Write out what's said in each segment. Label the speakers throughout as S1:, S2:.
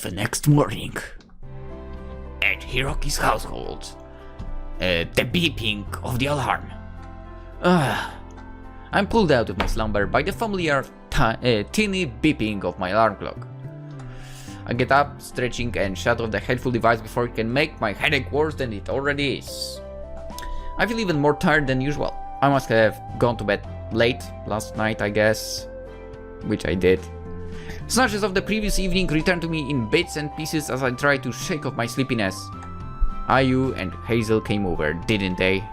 S1: the next morning, at Hiroki's household, the beeping of the alarm. I'm pulled out of my slumber by the familiar teeny beeping of my alarm clock. I get up, stretching, and shut off the hateful device before it can make my headache worse than it already is. I feel even more tired than usual. I must have gone to bed late last night, I guess, which I did. Snatches of the previous evening return to me in bits and pieces as I try to shake off my sleepiness. Ayu and Hazel came over, didn't they?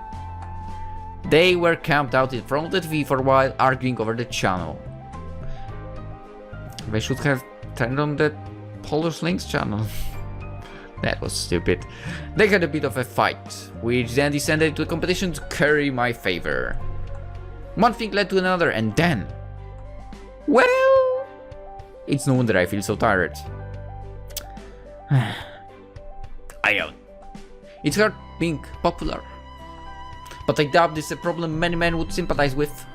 S1: They were camped out in front of the TV for a while, arguing over the channel. They should have turned on the PolishLynx channel. That was stupid. They had a bit of a fight, which then descended to a competition to curry my favor. One thing led to another, and then... well... it's no wonder I feel so tired. I own. It's hard being popular. But I doubt this is a problem many men would sympathize with.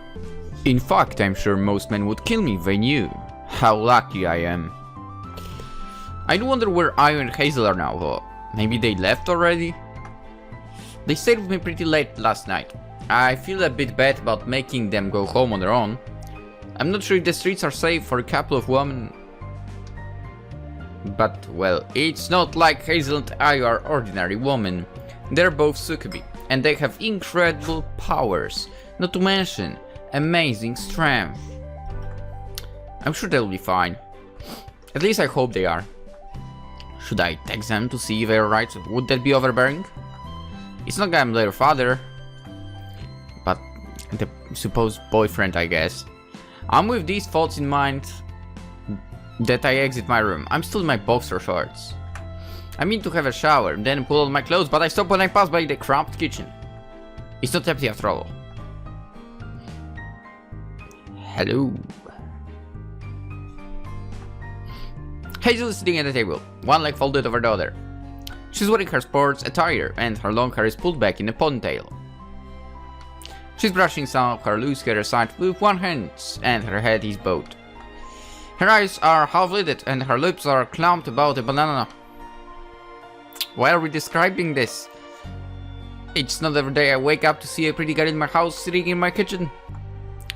S1: In fact, I'm sure most men would kill me if they knew how lucky I am. I do wonder where Ayu and Hazel are now, though. Maybe they left already? They stayed with me pretty late last night. I feel a bit bad about making them go home on their own. I'm not sure if the streets are safe for a couple of women. But, well, it's not like Hazel and Ayu are ordinary women. They're both Succubi, and they have incredible powers, not to mention amazing strength. I'm sure they'll be fine. At least I hope they are. Should I text them to see if they're right? Would that be overbearing? It's not I'm their father, but the supposed boyfriend, I guess. I'm with these thoughts in mind that I exit my room. I'm still in my boxer shorts. I mean to have a shower, then pull on my clothes, but I stop when I pass by the cramped kitchen. It's not empty after all. Hello. Hazel is sitting at the table, one leg folded over the other. She's wearing her sports attire, and her long hair is pulled back in a ponytail. She's brushing some of her loose hair aside with one hand, and her head is bowed. Her eyes are half-lidded, and her lips are clumped about a banana. Why are we describing this? It's not every day I wake up to see a pretty girl in my house sitting in my kitchen.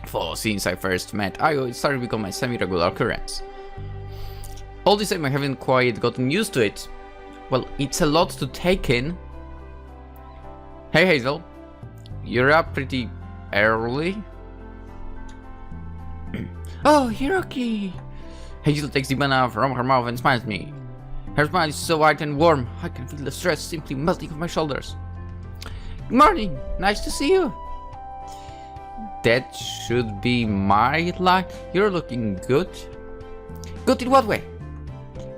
S1: For since I first met Ayu, it started to become a semi-regular occurrence. All the same, I haven't quite gotten used to it. Well, it's a lot to take in. Hey Hazel, you're up pretty early. Oh, Hiroki! Hazel takes the banana from her mouth and smiles at me. Her smile is so white and warm, I can feel the stress simply melting off my shoulders. Good morning, nice to see you. That should be my line. You're looking good. Good in what way?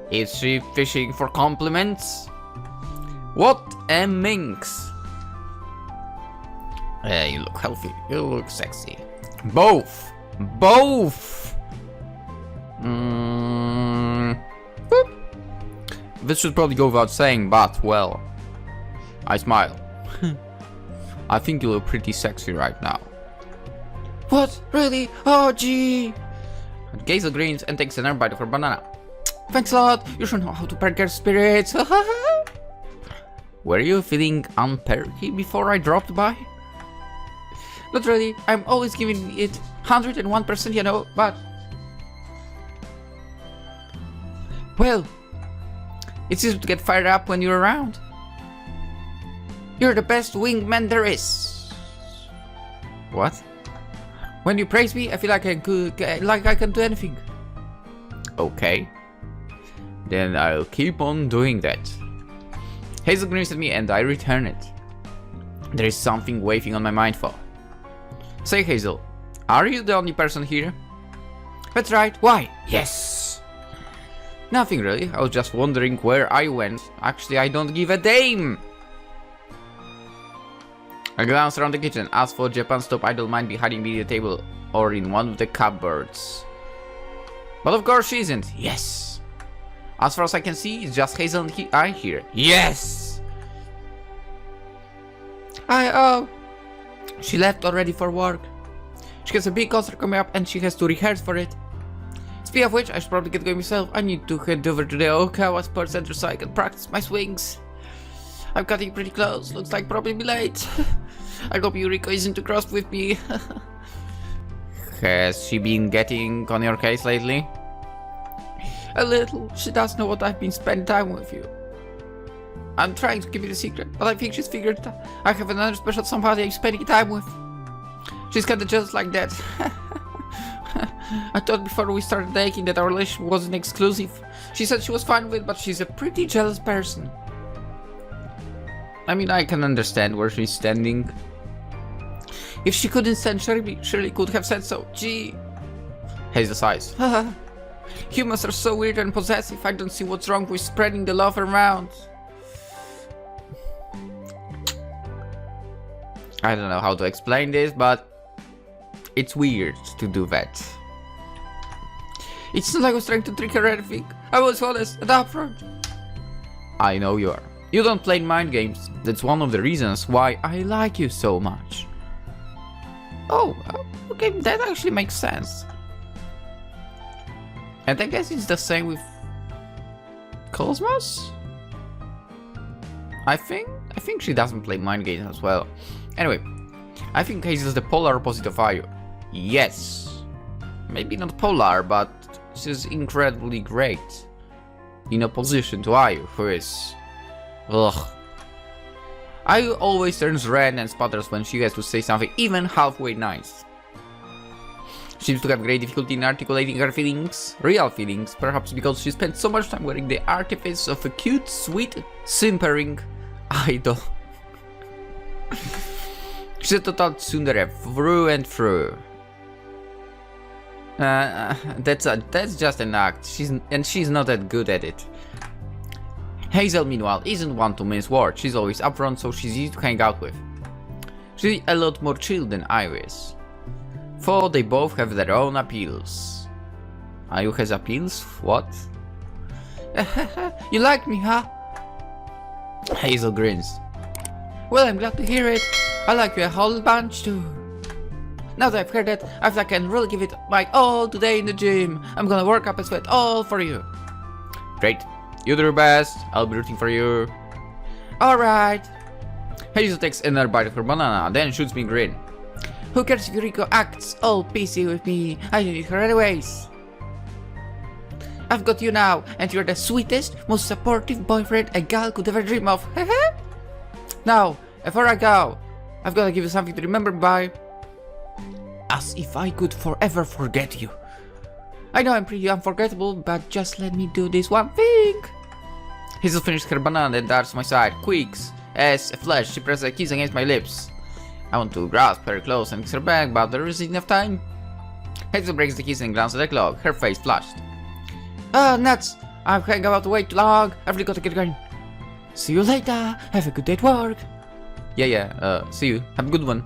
S1: Is she fishing for compliments? What a minx! You look healthy. You look sexy. Both! Both! Boop. This should probably go without saying, but, well, I smile. I think you look pretty sexy right now. What? Really? Oh, gee! Hazel grins and takes another bite of her banana. Thanks a lot. You should know how to perk your spirits. Were you feeling unperky before I dropped by? Not really. I'm always giving it 101%, you know, but... well, it's easy to get fired up when you're around. You're the best wingman there is. What? When you praise me, I feel like I can do anything. Okay. Then I'll keep on doing that. Hazel grins at me and I return it. There is something waving on my mind for. Say Hazel, are you the only person here? That's right, why? Yes! Nothing really, I was just wondering where I went. Actually, I don't give a damn! I glance around the kitchen, ask for Japan's top idol might be hiding beneath the table or in one of the cupboards. But of course she isn't. Yes! As far as I can see, it's just Hazel and I here. Yes! She left already for work. She has a big concert coming up and she has to rehearse for it. It's Speaking of which, I should probably get going myself. I need to head over to the Okawa Sports Center so I can practice my swings. I'm cutting pretty close. Looks like probably be late. I hope Hiroki isn't too cross with me. Has she been getting on your case lately? A little. She does know what I've been spending time with you. I'm trying to keep it a secret, but I think she's figured it out. I have another special somebody I'm spending time with. She's kinda just like that. I thought before we started dating that our relationship wasn't exclusive. She said she was fine with it, but she's a pretty jealous person. I mean, I can understand where she's standing. If she couldn't stand Shirley could have said so. Gee. Hazel sighs. Humans are so weird and possessive. I don't see what's wrong with spreading the love around. I don't know how to explain this, but it's weird to do that. It's not like I was trying to trick her or anything. I was honest and upfront. I know you are. You don't play mind games. That's one of the reasons why I like you so much. Oh, okay, that actually makes sense. And I guess it's the same with Cosmos? I think she doesn't play mind games as well. Anyway, I think Hazel's the polar opposite of Ayu. Yes. Maybe not polar, but she's incredibly great. In opposition to Ayu, who is... ugh. Ayu always turns red and sputters when she has to say something even halfway nice. She seems to have great difficulty in articulating her feelings, real feelings, perhaps because she spent so much time wearing the artifice of a cute, sweet, simpering idol. She's a total tsundere through and through. That's just an act. She's not that good at it. Hazel, meanwhile, isn't one to mince words. She's always upfront, so she's easy to hang out with. She's a lot more chill than Ayu is. For they both have their own appeals. Ayu has appeals? What? You like me, huh? Hazel grins. Well, I'm glad to hear it. I like you a whole bunch too. Now that I've heard that, I feel like I can really give it my all today in the gym. I'm gonna work up a sweat all for you. Great. You do your best. I'll be rooting for you. Alright. Hazel takes another bite of her banana, then shoots me a grin. Who cares if Hiroki acts all pissy with me? I need her anyways. I've got you now, and you're the sweetest, most supportive boyfriend a gal could ever dream of. Now, before I go, I've gotta give you something to remember by. As if I could forever forget you. I know I'm pretty unforgettable, but just let me do this one thing. Hazel finishes her banana and darts to my side. Quicks. As a flash, she presses a kiss against my lips. I want to grasp her close and kiss her back, but there isn't enough time. Hazel breaks the kiss and glances at the clock, her face flushed. Oh, nuts! I'm hanging about way too long. I've really got to get going. See you later. Have a good day at work. Yeah, see you. Have a good one.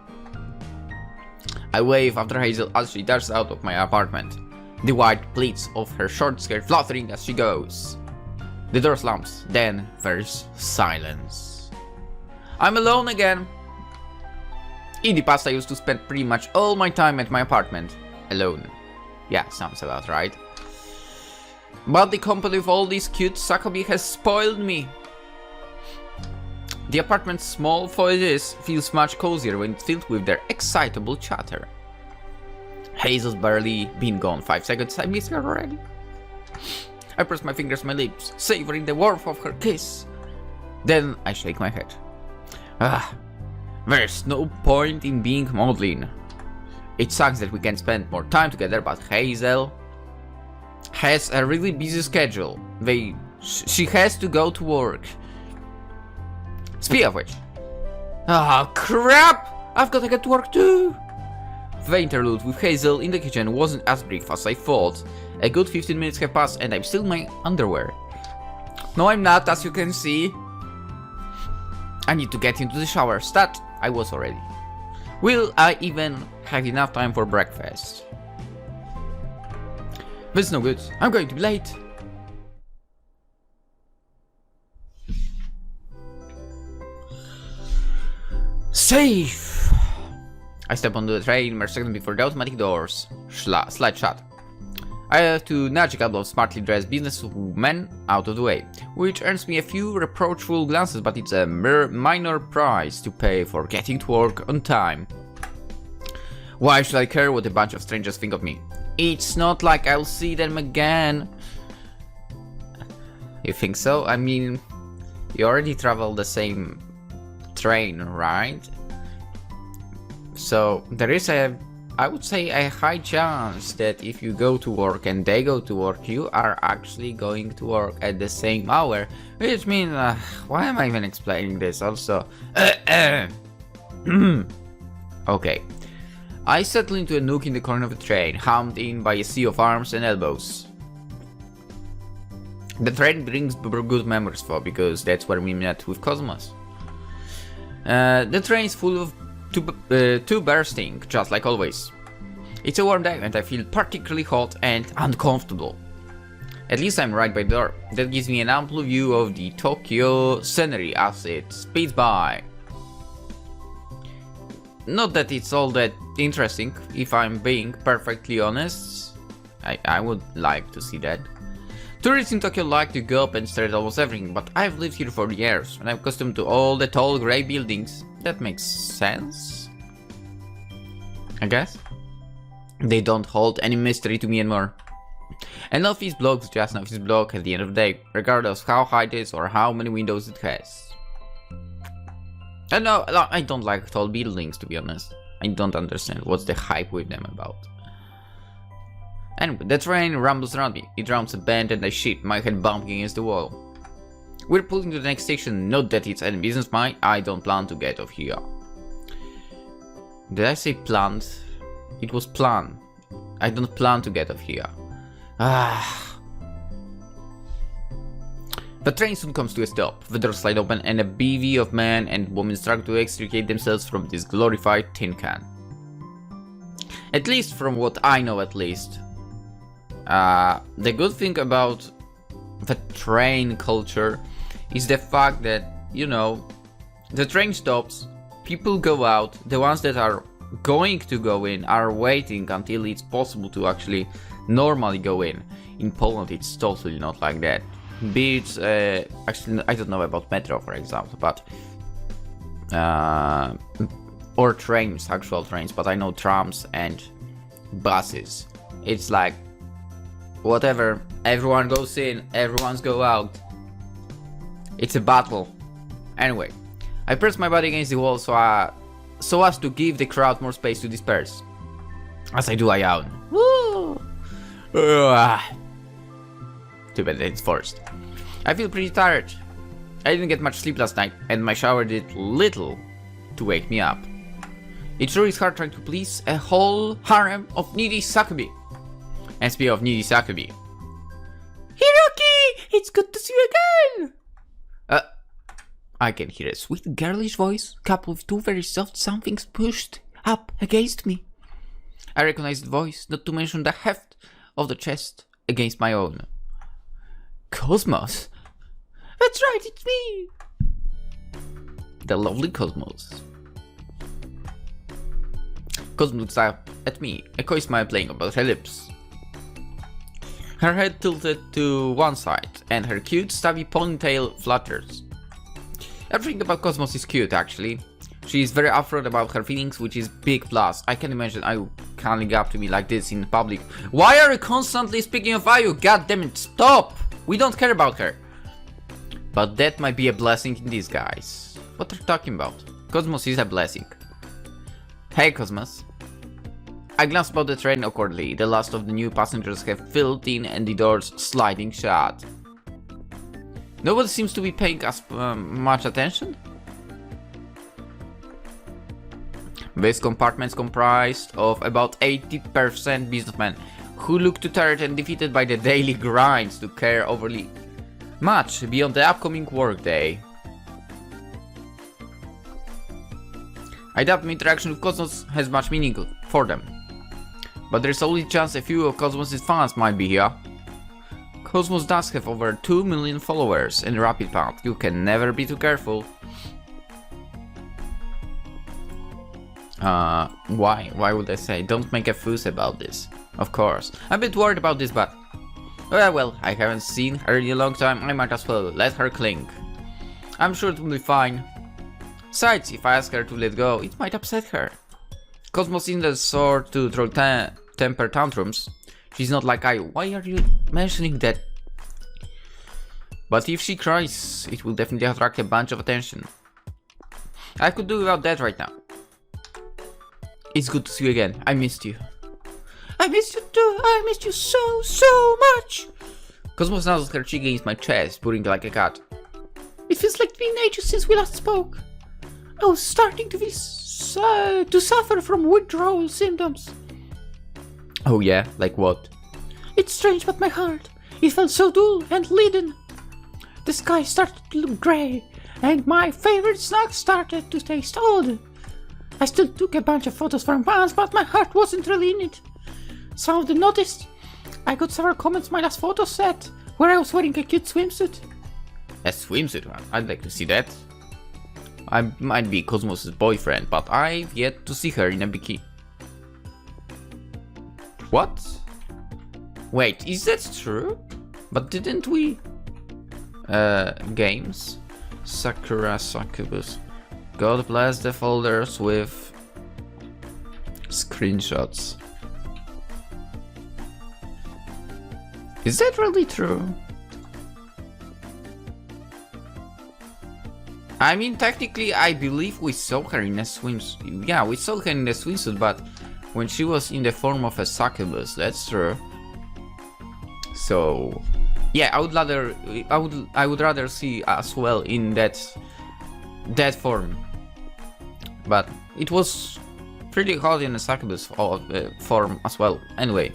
S1: I wave after Hazel as she darts out of my apartment. The white pleats of her short skirt fluttering as she goes. The door slumps, then there's silence. I'm alone again. In the past I used to spend pretty much all my time at my apartment. Alone. Yeah, sounds about right. But the company of all these cute succubi has spoiled me. The apartment, small for it is, feels much cozier when it's filled with their excitable chatter. Hazel's barely been gone 5 seconds, I miss her already. I press my fingers on my lips, savoring the warmth of her kiss. Then I shake my head. There's no point in being maudlin. It sucks that we can't spend more time together, but Hazel has a really busy schedule. She has to go to work. Speaking of which. Oh crap! I've gotta get to work too! The interlude with Hazel in the kitchen wasn't as brief as I thought. A good 15 minutes have passed and I'm still in my underwear. No, I'm not, as you can see. I need to get into the shower. Stat, I was already. Will I even have enough time for breakfast? This is no good. I'm going to be late. Safe! I step onto the train mere seconds before the automatic doors slide shut. I have to nudge a couple of smartly dressed businessmen out of the way, which earns me a few reproachful glances, but it's a mere minor price to pay for getting to work on time. Why should I care what a bunch of strangers think of me? It's not like I'll see them again. You think so? I mean, you already travel the same train, right? So there is I would say a high chance that if you go to work and they go to work, you are actually going to work at the same hour. Which means, why am I even explaining this also? Okay. I settle into a nook in the corner of the train, hemmed in by a sea of arms and elbows. The train brings good memories for, because that's where we met with Cosmos. The train is full of two bursting, just like always. It's a warm day and I feel particularly hot and uncomfortable. At least I'm right by the door. That gives me an ample view of the Tokyo scenery as it speeds by. Not that it's all that interesting, if I'm being perfectly honest. I would like to see that. Tourists in Tokyo like to go up and stare at almost everything, but I've lived here for years and I'm accustomed to all the tall grey buildings. That makes sense, I guess. They don't hold any mystery to me anymore. An office block is just an office block at the end of the day, regardless of how high it is or how many windows it has. And no, I don't like tall buildings, to be honest. I don't understand what's the hype with them about. Anyway, the train rumbles around me. It drums a bend and I shit, my head bumping against the wall. We're pulling to the next station, not that it's any business of mine. I don't plan to get off here. Did I say planned? It was planned. I don't plan to get off here. The train soon comes to a stop. The doors slide open and a bevy of men and women struggle to extricate themselves from this glorified tin can. At least from what I know, at least. The good thing about the train culture is the fact that, you know, the train stops, people go out, the ones that are going to go in are waiting until it's possible to actually normally go in. In Poland it's totally not like that. Be it, actually I don't know about metro for example, but or trains, actual trains, but I know trams and buses. It's like whatever, everyone goes in, everyone's go out. It's a battle. Anyway, I press my body against the wall so as to give the crowd more space to disperse. As I do, I yawn. Woo! Too bad it's forced. I feel pretty tired. I didn't get much sleep last night, and my shower did little to wake me up. It sure is hard trying to please a whole harem of needy Succubus. And speaking of needy Succubus, Hiroki! It's good to see you again! I can hear a sweet girlish voice, coupled with two very soft somethings pushed up against me. I recognize the voice, not to mention the heft of the chest against my own. Cosmos? That's right, it's me! The lovely Cosmos. Cosmos looks up at me, a coy smile playing about her lips. Her head tilted to one side, and her cute, stubby ponytail flutters. Everything about Cosmos is cute, actually. She is very upfront about her feelings, which is big plus. I can imagine Ayu coming up to me like this in public. Why are you constantly speaking of Ayu? God damn it, stop! We don't care about her. But that might be a blessing in disguise. What are you talking about? Cosmos is a blessing. Hey, Cosmos. I glance about the train awkwardly. The last of the new passengers have filled in and the doors sliding shut. Nobody seems to be paying us much attention. This compartment is comprised of about 80% businessmen who look too tired and defeated by the daily grinds to care overly much beyond the upcoming workday. I doubt my interaction with Cosmos has much meaning for them, but there's always a chance a few of Cosmos' fans might be here. Cosmos does have over 2 million followers in rapid path. You can never be too careful. Why? Why would I say? Don't make a fuss about this. Of course. I'm a bit worried about this, but... Well, I haven't seen her in a long time, I might as well let her cling. I'm sure it will be fine. Besides, if I ask her to let go, it might upset her. Cosmos isn't the sort to throw temper tantrums. She's not like I. Why are you mentioning that? But if she cries, it will definitely attract a bunch of attention. I could do without that right now. It's good to see you again. I missed you. I missed you too. I missed you so much. Cosmos nuzzles her cheek against my chest, purring like a cat. It feels like it's been ages since we last spoke. I was starting to feel to suffer from withdrawal symptoms. Oh yeah, like what? It's strange, but my heart, it felt so dull and leaden. The sky started to look grey, and my favorite snack started to taste odd. I still took a bunch of photos from fans, but my heart wasn't really in it. Some of them noticed. I got several comments on my last photo set, where I was wearing a cute swimsuit. A swimsuit? I'd like to see that. I might be Cosmos' boyfriend, but I've yet to see her in a bikini. What? Wait, is that true? But didn't we... games? Sakura Succubus. God bless the folders with... screenshots. Is that really true? I mean, technically, I believe we saw her in a swimsuit. Yeah, we saw her in a swimsuit, but when she was in the form of a succubus, that's true. So, yeah, I would rather see as well in that form. But it was pretty hot in a succubus form as well. Anyway,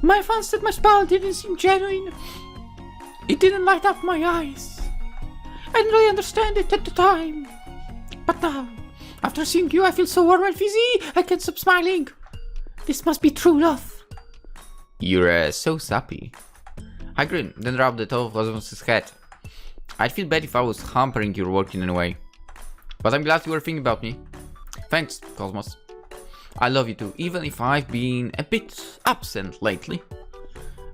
S1: my fans said my spell didn't seem genuine. It didn't light up my eyes. I didn't really understand it at the time. But now, after seeing you, I feel so warm and fizzy, I can't stop smiling. This must be true love. You're so sappy. I grinned, then rubbed the top of Cosmos' head. I'd feel bad if I was hampering your work in any way. But I'm glad you were thinking about me. Thanks, Cosmos. I love you too, even if I've been a bit absent lately.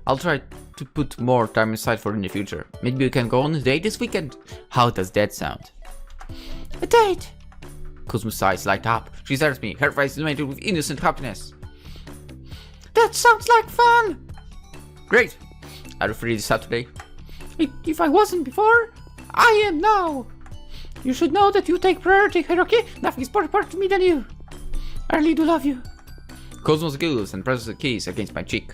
S1: I'll try to put more time aside for in the future. Maybe we can go on a date this weekend. How does that sound? A date? Cosmos' eyes light up. She stares at me, her face illuminated with innocent happiness. That sounds like fun! Great! Are you free this Saturday? If I wasn't before, I am now! You should know that you take priority, Hiroki. Nothing is more important to me than you. I really do love you. Cosmos giggles and presses a kiss against my cheek.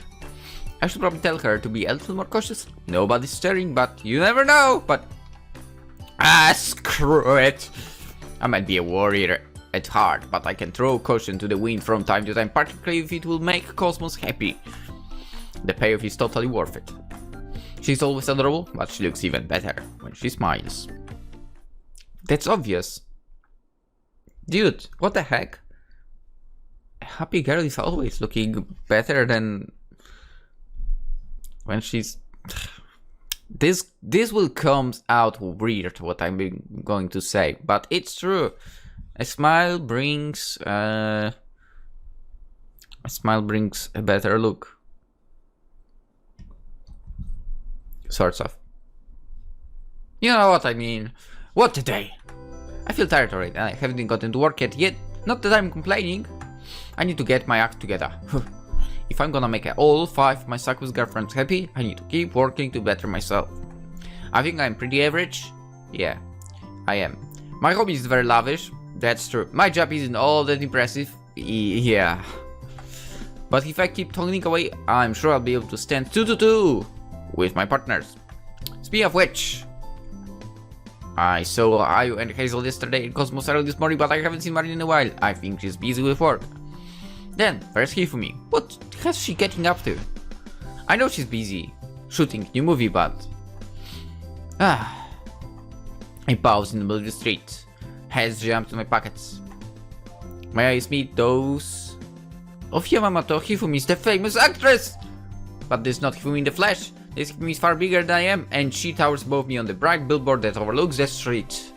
S1: I should probably tell her to be a little more cautious. Nobody's staring, but you never know. But screw it. I might be a warrior at heart, but I can throw caution to the wind from time to time, particularly if it will make Cosmos happy. The payoff is totally worth it. She's always adorable, but she looks even better when she smiles. That's obvious. Dude, what the heck? A happy girl is always looking better than when she's... This will come out weird, what I'm going to say, but it's true. A smile brings a better look. Sorts of. You know what I mean. What a day! I feel tired already, and I haven't gotten to work yet. Not that I'm complaining. I need to get my act together. If I'm gonna make all 5 of my Succubus girlfriends happy, I need to keep working to better myself. I think I'm pretty average. Yeah, I am. My hobby is very lavish. That's true. My job isn't all that impressive. Yeah. But if I keep toiling away, I'm sure I'll be able to stand 2 to 2 with my partners. Speaking of which, I saw Ayu and Hazel yesterday in Cosmos early this morning, but I haven't seen Marin in a while. I think she's busy with work. Then, there's Hifumi. What is she getting up to? I know she's busy shooting new movie, but... I paused in the middle of the street. Hands jumped to my pockets. My eyes meet those of Yamamoto. Hifumi is the famous actress! But this is not Hifumi in the flesh. This Hifumi is far bigger than I am, and she towers above me on the bright billboard that overlooks the street.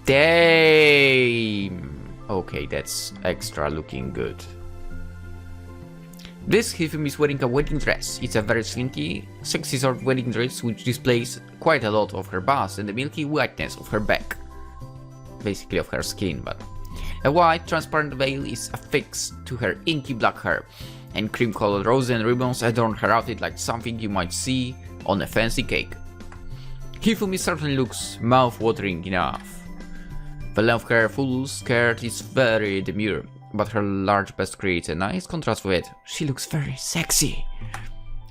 S1: Damn! Okay, that's extra looking good. This Hifumi is wearing a wedding dress. It's a very slinky, sexy sort of wedding dress which displays quite a lot of her bust and the milky whiteness of her back. Basically of her skin, but... A white, transparent veil is affixed to her inky black hair, and cream-colored roses and ribbons adorn her outfit like something you might see on a fancy cake. Hifumi certainly looks mouth-watering enough. The length of her full skirt is very demure, but her large bust creates a nice contrast with it. She looks very sexy.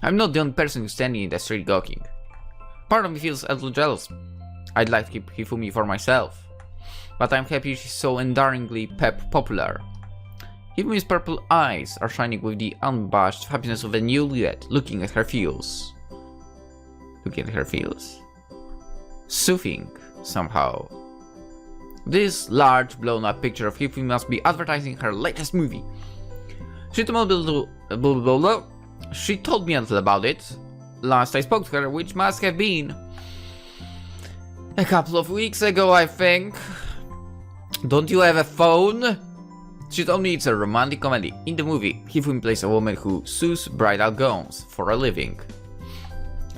S1: I'm not the only person who's standing in the street gawking. Part of me feels a little jealous. I'd like to keep Hifumi for myself, but I'm happy she's so endearingly popular. Hifumi's purple eyes are shining with the unabashed happiness of a newlywed looking at her feels. Soothing, somehow. This large, blown-up picture of Hifumi must be advertising her latest movie. She told me a little about it last I spoke to her, which must have been a couple of weeks ago, I think. Don't you have a phone? She told me it's a romantic comedy. In the movie, Hifumi plays a woman who sews bridal gowns for a living.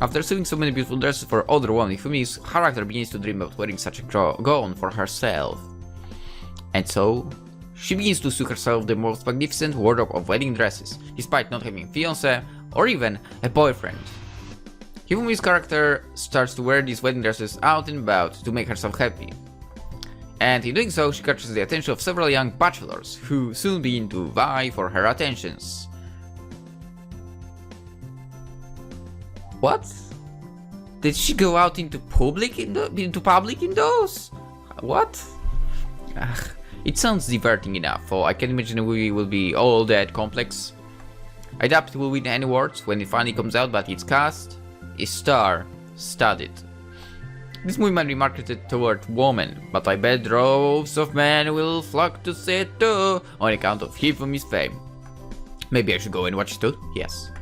S1: After sewing so many beautiful dresses for other women, Hifumi's character begins to dream about wearing such a gown for herself. And so, she begins to sew herself the most magnificent wardrobe of wedding dresses, despite not having a fiancé or even a boyfriend. Hifumi's character starts to wear these wedding dresses out and about to make herself happy. And in doing so, she catches the attention of several young bachelors, who soon begin to vie for her attentions. What? Did she go out into public in those? What? It sounds diverting enough, so I can imagine the movie will be all that complex. I doubt it will win any awards when it finally comes out, but its cast is star-studded. This movie might be marketed toward women, but I bet droves of men will flock to see it too on account of Hifumi's fame. Maybe I should go and watch it too? Yes.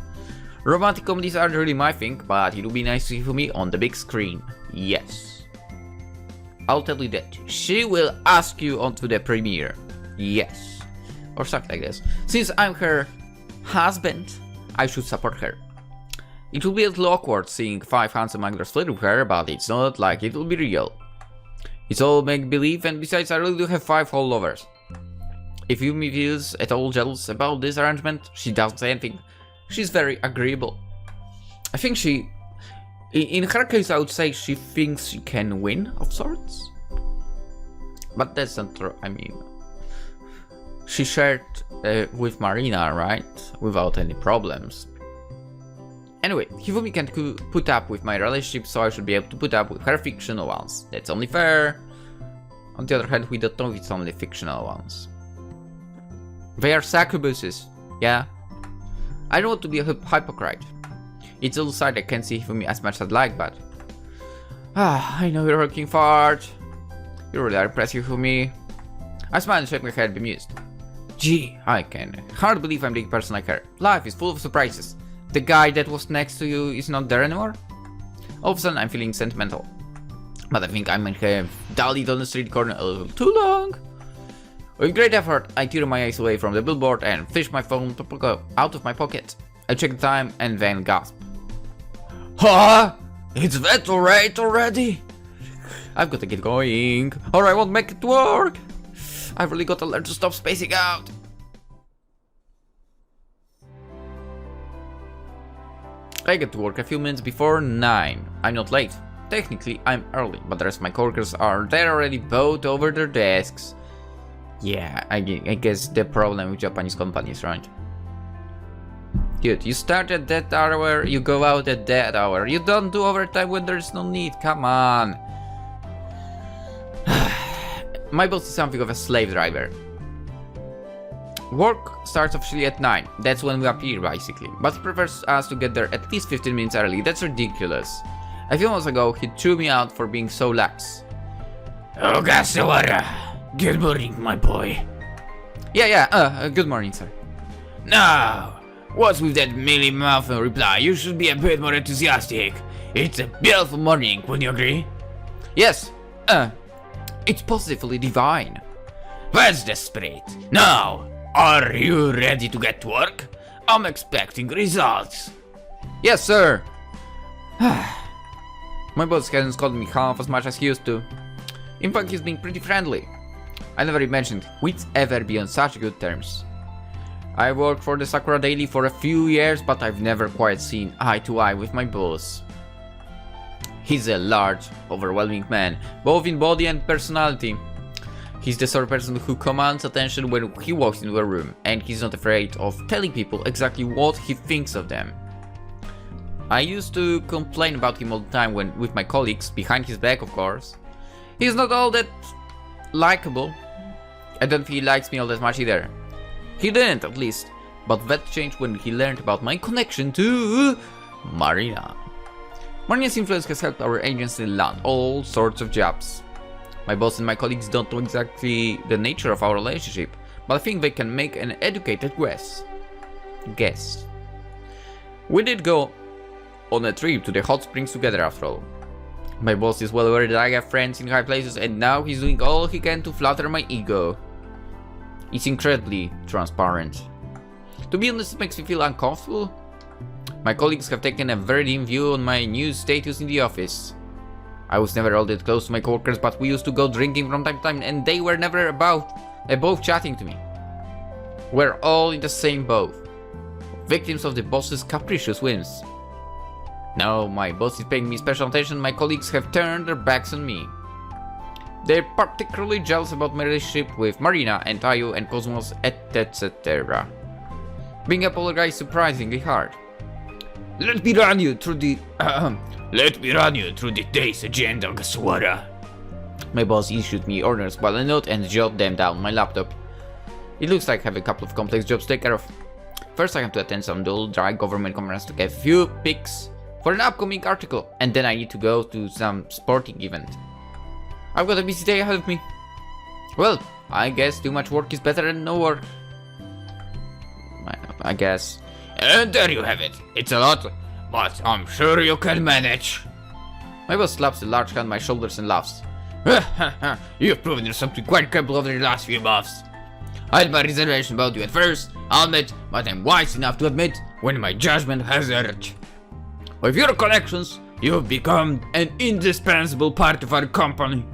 S1: Romantic comedies aren't really my thing, but it would be nice to see Hifumi on the big screen. Yes. I'll tell you that. She will ask you onto the premiere. Yes. Or something like this. Since I'm her husband, I should support her. It will be a little awkward seeing 5 handsome actors flirt with her, but it's not like it will be real. It's all make-believe, and besides I really do have 5 whole lovers. If Hifumi feels at all jealous about this arrangement, she doesn't say anything. She's very agreeable. I think in her case I would say she thinks she can win, of sorts. But that's not true, I mean... She shared with Marina, right? Without any problems. Anyway, Hifumi can't put up with my relationship, so I should be able to put up with her fictional ones. That's only fair. On the other hand, we don't know if it's only fictional ones. They are succubuses, yeah? I don't want to be a hypocrite. It's a little side I can't see Hifumi as much as I'd like, but... I know you're working hard. You really are impressive, Hifumi. I smile and shake my head bemused. Gee, I can hardly believe I'm the person like her. Life is full of surprises. The guy that was next to you is not there anymore? All of a sudden I'm feeling sentimental. But I think I might have dallied on the street corner a little too long. With great effort, I tear my eyes away from the billboard and fish my phone out of my pocket. I check the time and then gasp. Huh? It's that late already? I've got to get going, or I won't make it work. I've really got to learn to stop spacing out. I get to work a few minutes before 9. I'm not late. Technically, I'm early, but the rest of my coworkers are there already, both over their desks. Yeah, I guess the problem with Japanese companies, right? Dude, you start at that hour, you go out at that hour. You don't do overtime when there's no need, come on. My boss is something of a slave driver. Work starts officially at 9, that's when we appear basically. But he prefers us to get there at least 15 minutes early, that's ridiculous. A few months ago, he threw me out for being so lax. Oh, Gasawara. Good morning, my boy. Yeah, good morning, sir. Now, what's with that mealy-mouthed reply? You should be a bit more enthusiastic. It's a beautiful morning, wouldn't you agree? Yes, it's positively divine.
S2: That's the spirit. Now, are you ready to get to work? I'm expecting results.
S1: Yes, sir. My boss hasn't scolded me half as much as he used to. In fact, he's been pretty friendly. I never imagined we'd ever be on such good terms. I worked for the Sakura Daily for a few years, but I've never quite seen eye to eye with my boss. He's a large, overwhelming man, both in body and personality. He's the sort of person who commands attention when he walks into a room, and he's not afraid of telling people exactly what he thinks of them. I used to complain about him all the time with my colleagues, behind his back of course. He's not all that likable. I don't think he likes me all that much either. He didn't, at least, but that changed when he learned about my connection to Marina. Marina's influence has helped our agency land all sorts of jobs. My boss and my colleagues don't know exactly the nature of our relationship, but I think they can make an educated guess. We did go on a trip to the hot springs together after all. My boss is well aware that I have friends in high places, and now he's doing all he can to flatter my ego. It's incredibly transparent. To be honest, it makes me feel uncomfortable. My colleagues have taken a very dim view on my new status in the office. I was never all that close to my coworkers, but we used to go drinking from time to time, and they were never above chatting to me. We're all in the same boat, victims of the boss's capricious whims. Now my boss is paying me special attention, my colleagues have turned their backs on me. They're particularly jealous about my relationship with Marina and Tayo and Cosmos, etc. Being a polar guy is surprisingly hard.
S2: Let me run you through the day's agenda, Gaswara.
S1: My boss issued me orders while I note and jot them down on my laptop. It looks like I have a couple of complex jobs to take care of. First I have to attend some dual dry government conference to get a few pics for an upcoming article, and then I need to go to some sporting event. I've got a busy day ahead of me. Well, I guess too much work is better than no work. I guess.
S2: And there you have it. It's a lot, but I'm sure you can manage.
S1: My boss slaps a large hand on my shoulders and laughs.
S2: You've proven yourself to be quite capable over the last few months. I had my reservation about you at first, I'll admit, but I'm wise enough to admit when my judgment has erred. With your connections, you've become an indispensable part of our company.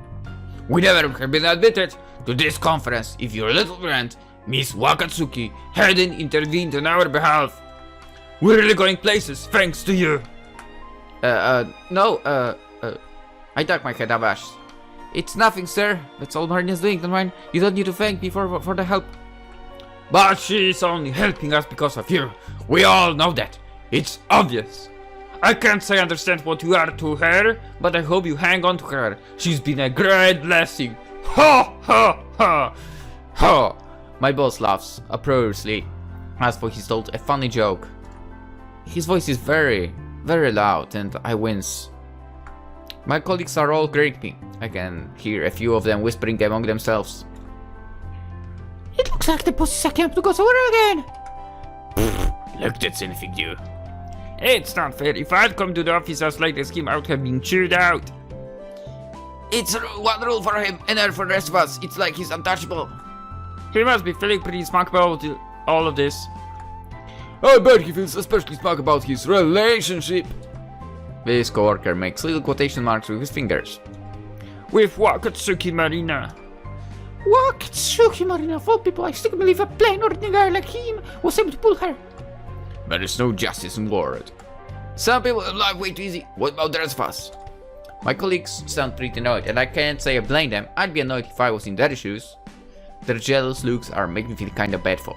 S2: We never would have been admitted to this conference if your little friend, Miss Wakatsuki, hadn't intervened on our behalf. We're really going places thanks to you.
S1: No, I duck my head abashed. It's nothing, sir. That's all Marina's doing, don't mind. You don't need to thank me for the help.
S2: But she's only helping us because of you. We all know that. It's obvious. I can't say I understand what you are to her, but I hope you hang on to her. She's been a great blessing. Ha ha ha ha.
S1: My boss laughs uproariously, as for he's told a funny joke. His voice is very, very loud, and I wince. My colleagues are all greeting me. I can hear a few of them whispering among themselves.
S3: It looks like the boss is acting up to go somewhere again.
S2: Look, that's anything new. It's not fair. If I'd come to the office as late as him, I would have been chewed out.
S1: It's one rule for him, another for the rest of us. It's like he's untouchable.
S2: He must be feeling pretty smug about all of this.
S1: I bet he feels especially smug about his relationship. This coworker makes little quotation marks with his fingers.
S2: With Wakatsuki Marina.
S3: Wakatsuki Marina, of all people, I still can't believe a plain ordinary guy like him was able to pull her.
S1: There is no justice in the world. Some people have life way too easy. What about the rest of us? My colleagues sound pretty annoyed, and I can't say I blame them. I'd be annoyed if I was in their shoes. Their jealous looks are making me feel kinda bad for.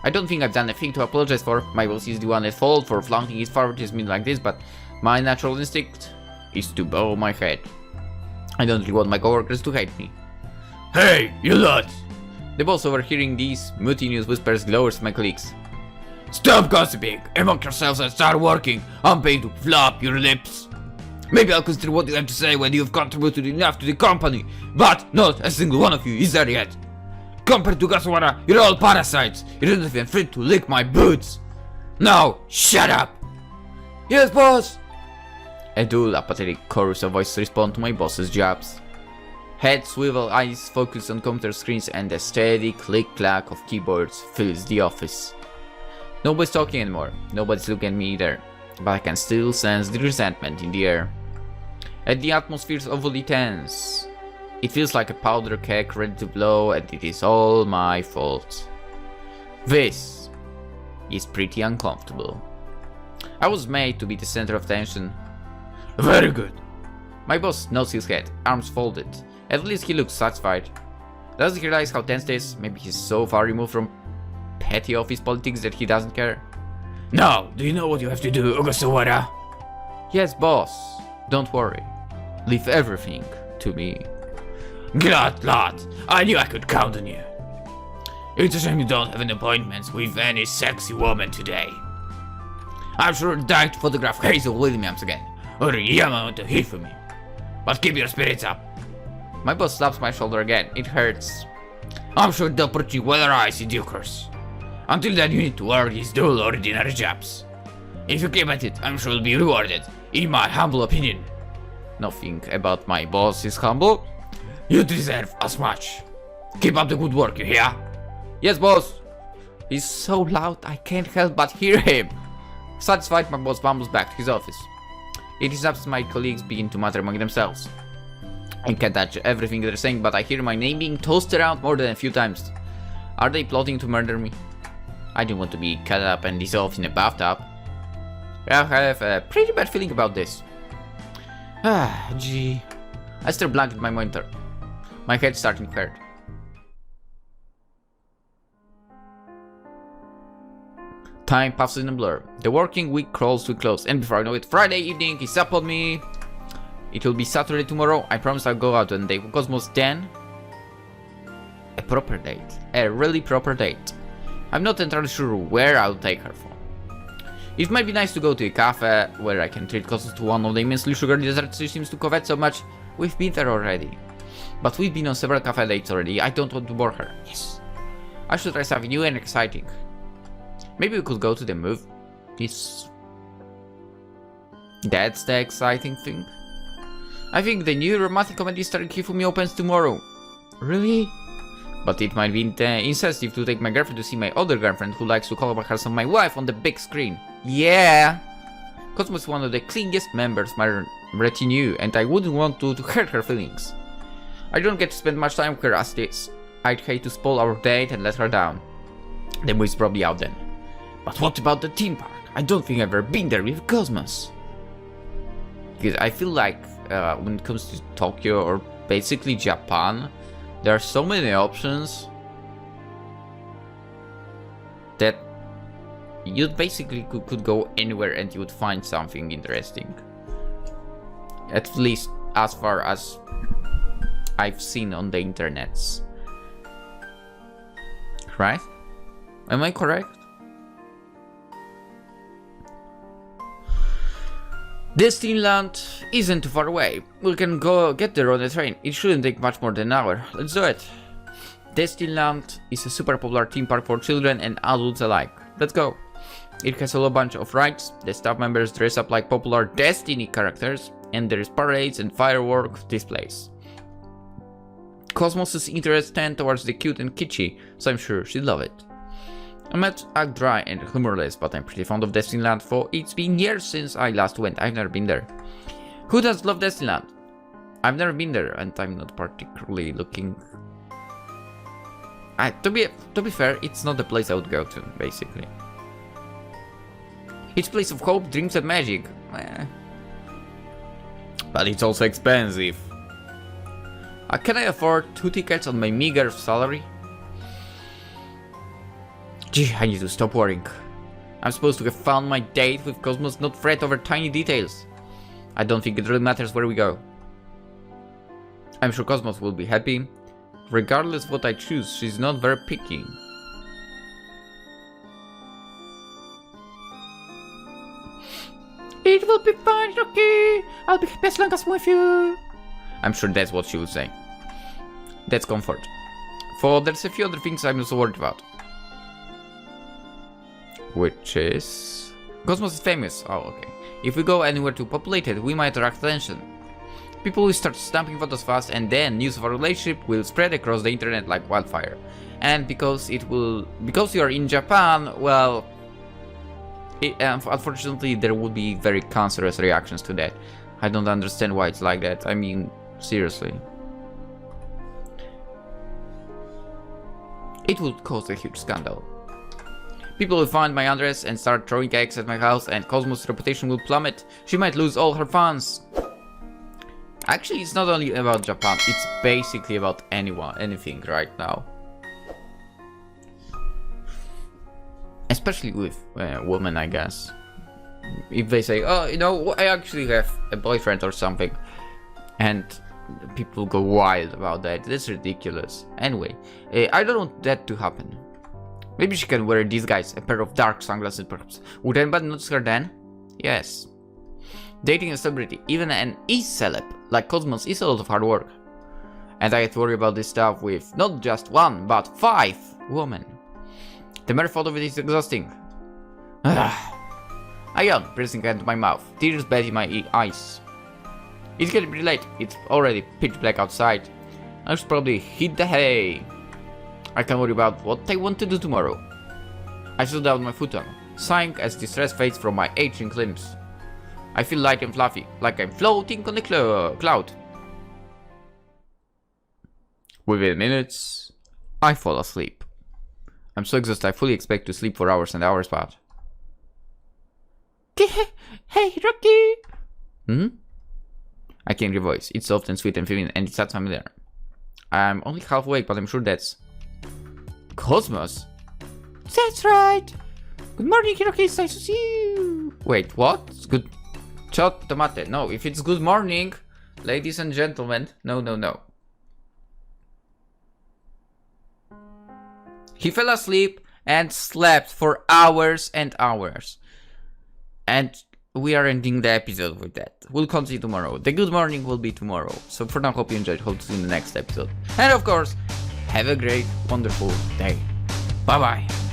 S1: I don't think I've done a thing to apologize for. My boss is the one at fault for flaunting his favoritism like this, but my natural instinct is to bow my head. I don't really want my coworkers to hate me.
S2: Hey, you lot!
S1: The boss, overhearing these mutinous whispers, glowers at my colleagues.
S2: Stop gossiping among yourselves and start working. I'm paying to flop your lips. Maybe I'll consider what you have to say when you've contributed enough to the company, but not a single one of you is there yet. Compared to Gaswara, you're all parasites. You're not even fit to lick my boots. Now, shut up!
S1: Yes, boss! A dull, apathetic chorus of voices respond to my boss's jabs. Head swivel, eyes focus on computer screens, and a steady click-clack of keyboards fills the office. Nobody's talking anymore, nobody's looking at me either, but I can still sense the resentment in the air. And the atmosphere's overly tense. It feels like a powder keg ready to blow, and it is all my fault. This is pretty uncomfortable. I was made to be the center of attention.
S2: Very good.
S1: My boss nods his head, arms folded. At least he looks satisfied. Does he realize how tense it is? Maybe he's so far removed from petty office politics that he doesn't care?
S2: Now, do you know what you have to do, Ogasawara?
S1: Yes, boss. Don't worry. Leave everything to me.
S2: Glad, lad. I knew I could count on you. It's a shame you don't have an appointment with any sexy woman today. I'm sure you're dying to photograph Hazel Williams again, or Yamamoto Hifumi. But keep your spirits up.
S1: My boss slaps my shoulder again. It hurts.
S2: I'm sure they'll put you where I see Dukers. Until then, you need to learn these dull ordinary jobs. If you keep at it, I'm sure you'll be rewarded, in my humble opinion.
S1: Nothing about my boss is humble.
S2: You deserve as much. Keep up the good work, you hear?
S1: Yes, boss. He's so loud I can't help but hear him. Satisfied, my boss bumbles back to his office. It is as my colleagues begin to mutter among themselves. I can't touch everything they're saying, but I hear my name being tossed around more than a few times. Are they plotting to murder me? I don't want to be cut up and dissolved in a bathtub. I have a pretty bad feeling about this. Gee. I stare blank at my monitor. My head's starting to hurt. Time passes in a blur. The working week crawls to a close, and before I know it, Friday evening is up on me. It will be Saturday tomorrow. I promise I'll go out on a date with Cosmos then. A proper date. A really proper date. I'm not entirely sure where I'll take her from. It might be nice to go to a cafe where I can treat Cosmos to one of the immensely sugary desserts she seems to covet so much. We've been there already. But we've been on several cafe dates already. I don't want to bore her. Yes. I should try something new and exciting. Maybe we could go to the movies. That's the exciting thing. I think the new romantic comedy starring Hifumi opens tomorrow. Really? But it might be insensitive to take my girlfriend to see my other girlfriend who likes to call herself my wife on the big screen. Yeah! Cosmos is one of the clingiest members of my retinue, and I wouldn't want to hurt her feelings. I don't get to spend much time with her as it is. I'd hate to spoil our date and let her down. The movie's probably out then. But what about the theme park? I don't think I've ever been there with Cosmos. Because I feel like when it comes to Tokyo or basically Japan, there are so many options that you basically could go anywhere and you would find something interesting. At least as far as I've seen on the internets. Right? Am I correct? Disneyland isn't too far away. We can go get there on the train. It shouldn't take much more than an hour. Let's do it. Disneyland is a super popular theme park for children and adults alike. Let's go. It has a whole bunch of rides. The staff members dress up like popular Destiny characters, and there is parades and fireworks displays. Cosmos' interests tend towards the cute and kitschy, so I'm sure she'd love it. I might act dry and humorless, but I'm pretty fond of Disneyland, for it's been years since I last went. I've never been there. Who does love Disneyland? I've never been there, and I'm not particularly looking... To be fair, it's not the place I would go to, basically. It's a place of hope, dreams and magic. But it's also expensive. Can I afford 2 tickets on my meager salary? Gee, I need to stop worrying. I'm supposed to have found my date with Cosmos, not fret over tiny details. I don't think it really matters where we go. I'm sure Cosmos will be happy. Regardless of what I choose, she's not very picky.
S3: It will be fine, Hiroki. I'll be happy as long as I'm with you.
S1: I'm sure that's what she would say. That's comfort. For there's a few other things I'm also worried about. Which is... Cosmos is famous. Oh, okay. If we go anywhere too populated, we might attract attention. People will start snapping photos fast, and then news of our relationship will spread across the internet like wildfire. And because you are in Japan, well, unfortunately there will be very cancerous reactions to that. I don't understand why it's like that. I mean, seriously. It would cause a huge scandal. People will find my address and start throwing eggs at my house, and Cosmo's reputation will plummet. She might lose all her fans. Actually, it's not only about Japan, it's basically about anything right now. Especially with women, I guess. If they say, oh, you know, I actually have a boyfriend or something, and people go wild about that. That's ridiculous. Anyway, I don't want that to happen. Maybe she can wear these guys, a pair of dark sunglasses perhaps. Would anybody notice her then? Yes. Dating a celebrity, even an e-celeb like Cosmos, is a lot of hard work. And I have to worry about this stuff with not just 1, but 5 women. The mere thought of it is exhausting. I yawn, pressing hand to my mouth, tears bed in my eyes. It's getting pretty late, it's already pitch black outside. I should probably hit the hay. I can worry about what I want to do tomorrow. I slow down my futon, sighing as distress fades from my aching limbs. I feel light and fluffy, like I'm floating on a cloud. Within minutes, I fall asleep. I'm so exhausted I fully expect to sleep for hours and hours, but...
S3: Hey, Hiroki!
S1: I can hear your voice. It's soft and sweet and feminine, and it sounds familiar. I'm only half awake, but I'm sure that's... Cosmos?
S3: That's right! Good morning, Hiroki, it's nice to see you!
S1: Wait, what? Good... Ciao, tomate. No, if it's good morning, ladies and gentlemen, no. He fell asleep and slept for hours and hours. And we are ending the episode with that. We'll continue tomorrow. The good morning will be tomorrow. So for now, hope you enjoyed. Hope to see you in the next episode. And of course, have a great, wonderful day. Bye bye.